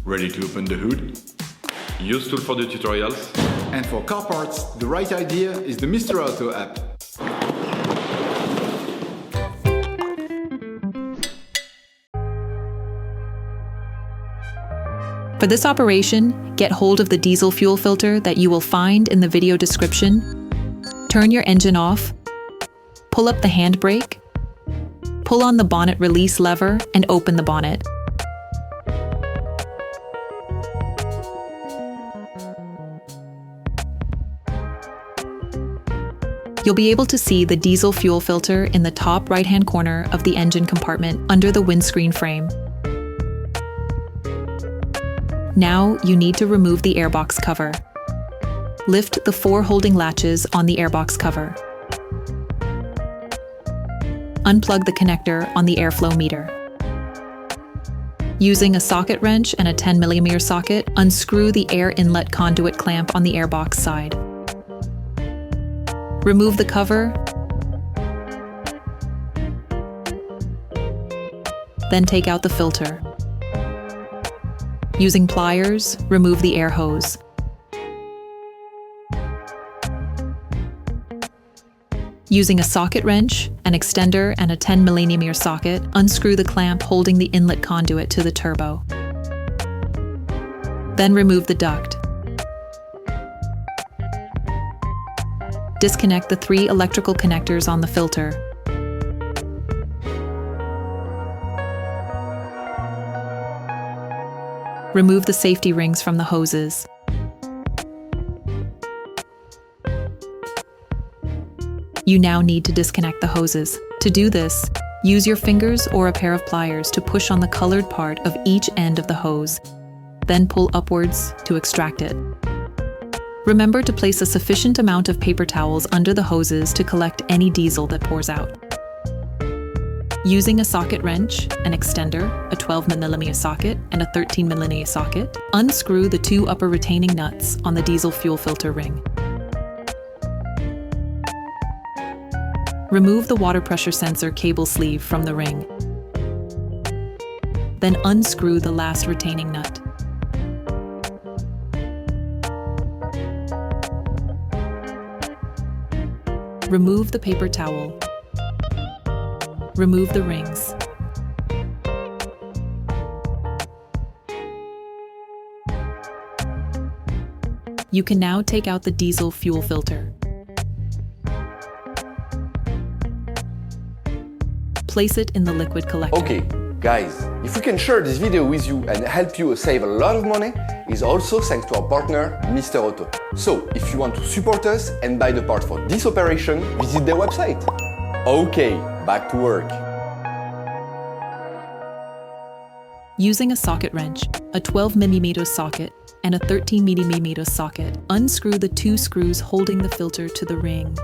Ready to open the hood? Usetool for the tutorials. And for car parts, the right idea is the Mr. Auto app. For this operation, get hold of the diesel fuel filter that you will find in the video description, turn your engine off, pull up the handbrake, pull on the bonnet release lever and open the bonnet. You'll be able to see the diesel fuel filter in the top right-hand corner of the engine compartment under the windscreen frame. Now you need to remove the airbox cover. Lift the 4 holding latches on the airbox cover. Unplug the connector on the airflow meter. Using a socket wrench and a 10mm socket, unscrew the air inlet conduit clamp on the airbox side. Remove the cover, then take out the filter. Using pliers, remove the air hose. Using a socket wrench, an extender, and a 10mm socket, unscrew the clamp holding the inlet conduit to the turbo. Then remove the duct. Disconnect the 3 electrical connectors on the filter. Remove the safety rings from the hoses. You now need to disconnect the hoses. To do this, use your fingers or a pair of pliers to push on the colored part of each end of the hose, then pull upwards to extract it. Remember to place a sufficient amount of paper towels under the hoses to collect any diesel that pours out. Using a socket wrench, an extender, a 12mm socket, and a 13mm socket, unscrew the 2 upper retaining nuts on the diesel fuel filter ring. Remove the water pressure sensor cable sleeve from the ring. Then unscrew the last retaining nut. Remove the paper towel. Remove the rings. You can now take out the diesel fuel filter. Place it in the liquid collector. Okay, guys, if we can share this video with you and help you save a lot of money, is also thanks to our partner, Mr. Auto. So, if you want to support us and buy the part for this operation, visit their website. Okay, back to work. Using a socket wrench, a 12mm socket, and a 13mm socket, unscrew the 2 screws holding the filter to the ring.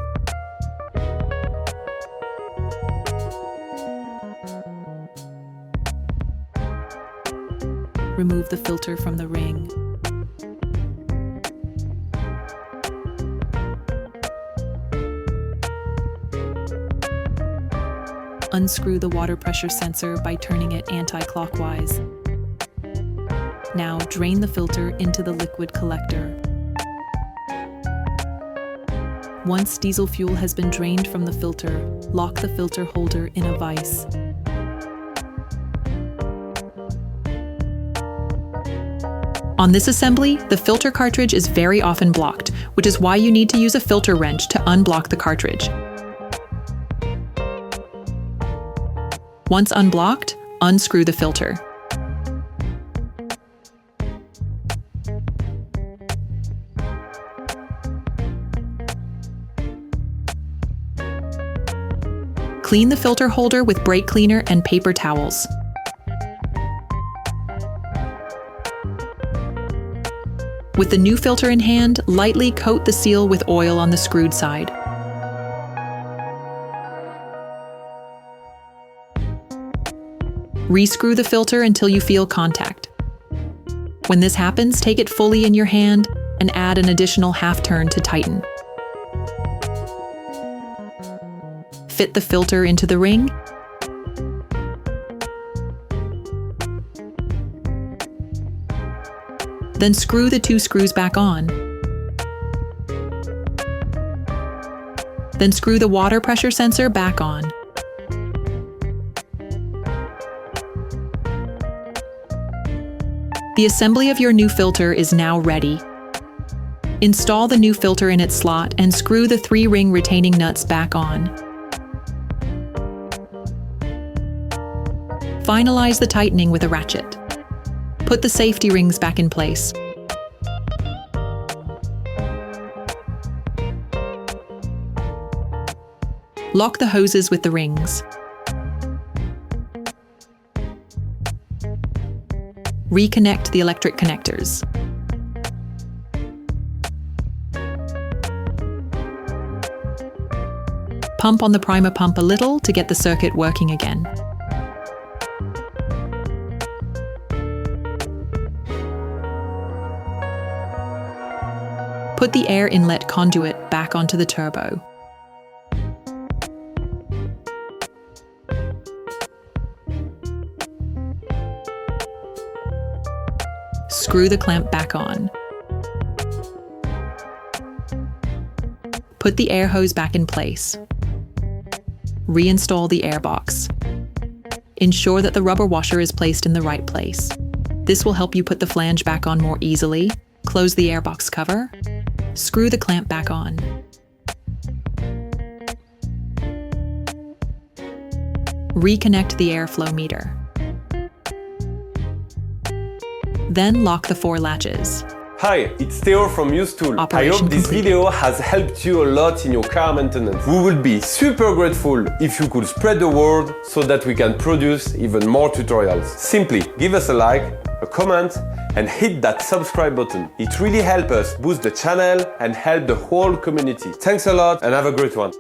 Remove the filter from the ring. Unscrew the water pressure sensor by turning it anti-clockwise. Now drain the filter into the liquid collector. Once diesel fuel has been drained from the filter, lock the filter holder in a vise. On this assembly, the filter cartridge is very often blocked, which is why you need to use a filter wrench to unblock the cartridge. Once unblocked, unscrew the filter. Clean the filter holder with brake cleaner and paper towels. With the new filter in hand, lightly coat the seal with oil on the screwed side. Rescrew the filter until you feel contact. When this happens, take it fully in your hand and add an additional half turn to tighten. Fit the filter into the ring. Then screw the 2 screws back on. Then screw the water pressure sensor back on. The assembly of your new filter is now ready. Install the new filter in its slot and screw the 3-ring retaining nuts back on. Finalize the tightening with a ratchet. Put the safety rings back in place. Lock the hoses with the rings. Reconnect the electric connectors. Pump on the primer pump a little to get the circuit working again. Put the air inlet conduit back onto the turbo. Screw the clamp back on. Put the air hose back in place. Reinstall the air box. Ensure that the rubber washer is placed in the right place. This will help you put the flange back on more easily. Close the airbox cover. Screw the clamp back on. Reconnect the airflow meter. Then lock the 4 latches. Hi, it's Theo from Usetool. I hope this video has helped you a lot in your car maintenance. We would be super grateful if you could spread the word so that we can produce even more tutorials. Simply give us a like, a comment, and hit that subscribe button. It really helps us boost the channel and help the whole community. Thanks a lot and have a great one.